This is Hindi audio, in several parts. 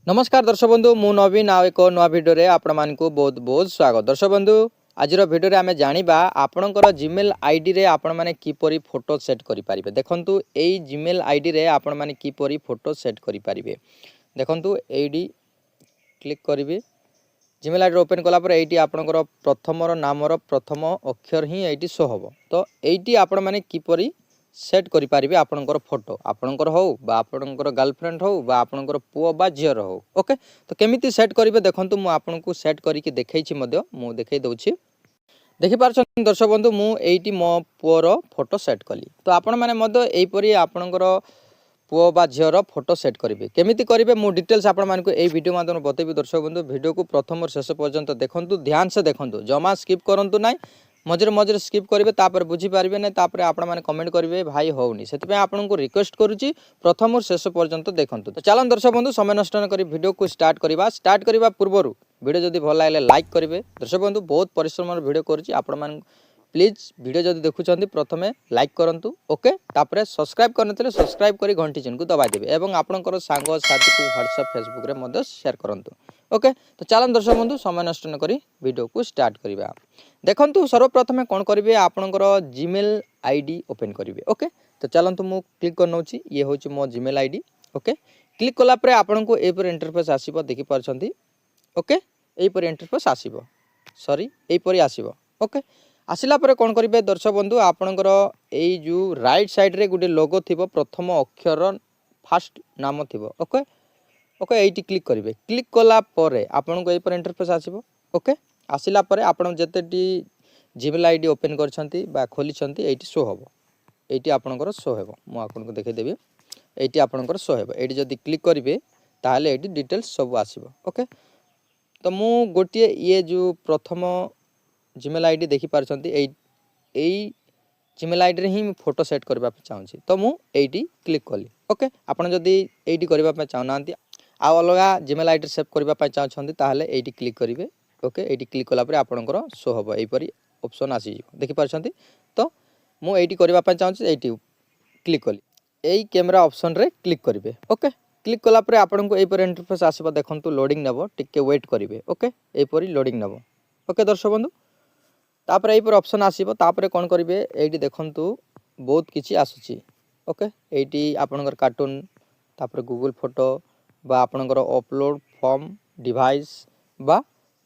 नमस्कार दर्शक बंधु मु नवीन आउ एक नुआ भिडियो रे आपण मानकु बहुत बहुत स्वागत। दर्शक बंधु आज भिडियो रे आमे जानिबा आपणकर जीमेल आईडी रे आपण माने किपरि फोटो सेट करि परिबे। देखंतु एई जीमेल आईडी रे आपण माने किपरि फोटो सेट करि परिबे। देखंतु एडी क्लिक करिवे जीमेल आईडी ओपन कला पर एटी आपणकर प्रथमर नामर प्रथम अक्षर ही एटी शो हबो। तो एटी आपण माने किपरि सेट करि परिबे आपणकर फोटो आपणकर हो बा आपणकर गर्लफ्रेंड हो बा आपणकर पुओ बा झियर हो। ओके तो केमिति सेट करिवे देखंतु मु आपणकु सेट करिकि देखैछि मध्य मु देखै दउछि। देखि पारछन दर्शक बंधु मु एटी मो पुओर फोटो सेट कली। तो आपण माने मध्य एई परि आपणकर पुओ बा झियर फोटो सेट करिवे। केमिति करिवे मु डिटेल्स आपण मानकु एई वीडियो माध्यम बतेबी। दर्शक बंधु वीडियो को प्रथम और शेष पर्यंत देखंतु, ध्यान से देखंतु, जमा स्किप करंतु नाइ। मझे मझे स्किप करेंगे तापर बुझी पारे ना, तापर आपण मैंने कमेंट करेंगे भाई होनी से आपको रिक्वेस्ट करुच्ची प्रथम और शेष पर्यंत देखूँ। तो चलो दर्शक बंधु समय नष्ट न करी वीडियो को स्टार्ट करवा पूर्व वीडियो जदि भल लगे लाइक करेंगे। दर्शक बंधु बहुत परिश्रम वीडियो करुच्ची आपण मान प्लीज वीडियो जदि देखुं प्रथमे लाइक करूँ। ओके तापर सब्सक्राइब करते सब्सक्राइब कर घंटी चिन्ह को दबाई देवे और आपंकर सांग साथी को व्हाट्सएप फेसबुक रे मध्य शेयर करूँ। ओके तो चलो दर्शक बंधु समय नष्ट न करी वीडियो को स्टार्ट करवा। देखंतु सर्वप्रथमे कौन करेंगे आपणकर जीमेल आईडी ओपन करेंगे। ओके तो चलतु मु क्लिक कर नौची, ये हूँ मो जीमेल आईडी। ओके क्लिक कलापर आपन को एपर इंटरफेस आसीबो देखि पारछंती। ओके एपर इंटरफेस आसीबो, सॉरी एपरी आसीबो। ओके आसिला परे कौन करेंगे दर्शक बंधु आपणकर एई जो राइट साइड रे गुटे लोगो थिबो, प्रथम अक्षर फास्ट नाम थिबो। ओके ओके एटी क्लिक करेंगे। क्लिक कला परे आपन को एपर इंटरफेस आसीबो। ओके आसिला परे आपण जतेटी जीमेल आईडी ओपन करछंती बा खोलिछंती एटी शो हबो। एटी आपणकर शो हेबो, मु आपनको देखै देबी। एटी आपणकर शो हेबो। एटी जदि क्लिक करिवे ताहले एटी डिटेल्स सब आसीबो। ओके तो मु गोटिए ये जो प्रथम जीमेल आईडी देखि पारछंती एई जीमेल आईडी रे ही फोटो सेट करबा चाहूछी। तो मु एटी क्लिक कली। ओके आपण जदि एटी करबा चाहनांती आ अलगा जीमेल आईडी सेव करबा चाहछंती ताहले एटी क्लिक करिवे। ओके एटी क्लिक कला परे आपणकर शो हबो, एपरी ऑप्शन आसी देखि पारछंती। तो मु एटी करबा चाहूछी, एटी क्लिक कली। एई कैमरा ऑप्शन रे क्लिक करिवे। ओके क्लिक कला परे आपनको एपर इंटरफेस आसीबो। देखंतु लोडिंग नेबो, टिके वेट करिवे। ओके एपरी लोडिंग नेबो। ओके दर्शक बंधु तापर एपर ऑप्शन आसीबो, तापर कोन करिवे एटी देखंतु बहुत किछि आसुची। ओके एटी आपनकर कार्टून, तापर गूगल फोटो बा आपनकर अपलोड फॉर्म डिवाइस बा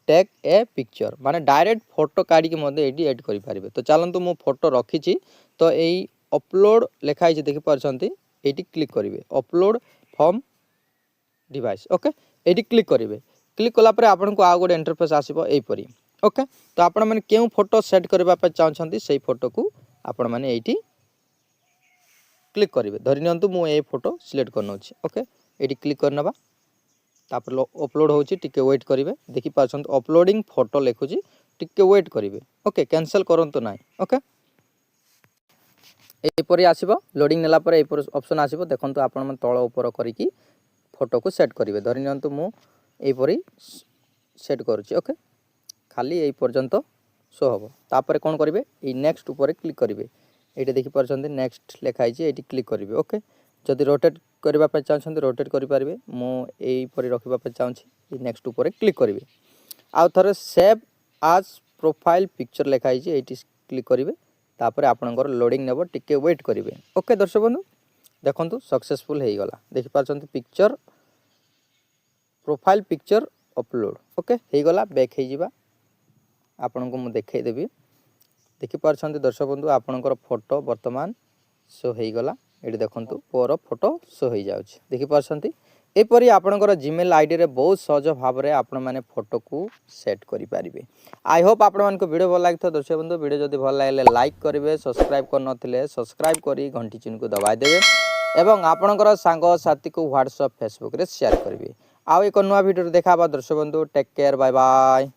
टेक ए पिक्चर माने डायरेक्ट फोटो काढ़ी के मध्य एडी एड करि पारिबे। तो चलंतु मु फोटो रखिछि, तो एई अपलोड लेखा हिछि देखि पारछंती, एटी क्लिक करिवे अपलोड फॉर्म डिवाइस। ओके एटी क्लिक करिवे। क्लिक कला परे आपन को आ गोटे इंटरफेस आसीबो एपरी। ओके तो आपण माने केउ फोटो सेट करबा पे चाहछंती सेई फोटो को आपण माने एटी क्लिक करिवे। धरि नियंतु मु ए फोटो सिलेक्ट करनोछि। ओके एटी क्लिक करनबा, तापर अपलोड होची, टिके वेट करिवे। देखि पाछंत अपलोडिंग फोटो लेखुची, टिके वेट करिवे। ओके कैंसिल करंतु नाइ। ओके एपरी आसीबो, लोडिंग नेला पर एपर ऑप्शन आसीबो। देखंतु आपण मन तळ ऊपर करिकि फोटो को सेट करिवे। धरि नियंतु मु एपरी सेट करूची। ओके खाली एई पर्यंत शो हबो। तापर कोन करिवे ए नेक्स्ट ऊपर क्लिक करिवे। एटी देखि पारछंती नेक्स्ट लेखा हिची, एटी क्लिक करिवे। ओके जदि रोटेट करबा पे चाहछंती रोटेट करि पारिबे। मु एई परि रखिबा पे चाहूची, नेक्स्ट ऊपर क्लिक करिवे। आ थरे सेव आज प्रोफाइल पिक्चर लेखा हिची, एटी क्लिक करिवे। तापर आपनकर लोडिंग नेबो, टिके वेट करिवे। ओके दर्शक बंधु देखंतु सक्सेसफुल हेई गला। देखि पारछंती picture profile picture upload. Okay हेई गला, बैक हेई जिबा। आपनको मु देखै देबी। देखि पारछंती दर्शक बंधु आपनकर फोटो वर्तमान शो हेई गला। एटी देखंतु पोर फोटो शो हेई जाउछ। देखि पारछंती एपरी आपनकर जीमेल आईडी रे बहुत सहज भाव रे आपण माने फोटो को सेट करि पारिबे। आई होप आपण मान को वीडियो भल लागितो। दर्शक बंधु वीडियो जदि भल लागले लाइक करिवे, सब्सक्राइब कर नथिले सब्सक्राइब करी घंटी चिन्ह को दबाई देबे एवं आपनकर सांग साथी को व्हाट्सएप फेसबुक रे शेयर करिवे। आ एक नुवा वीडियो देखा दर्शक बंधु टेक केयर, बाय बाय।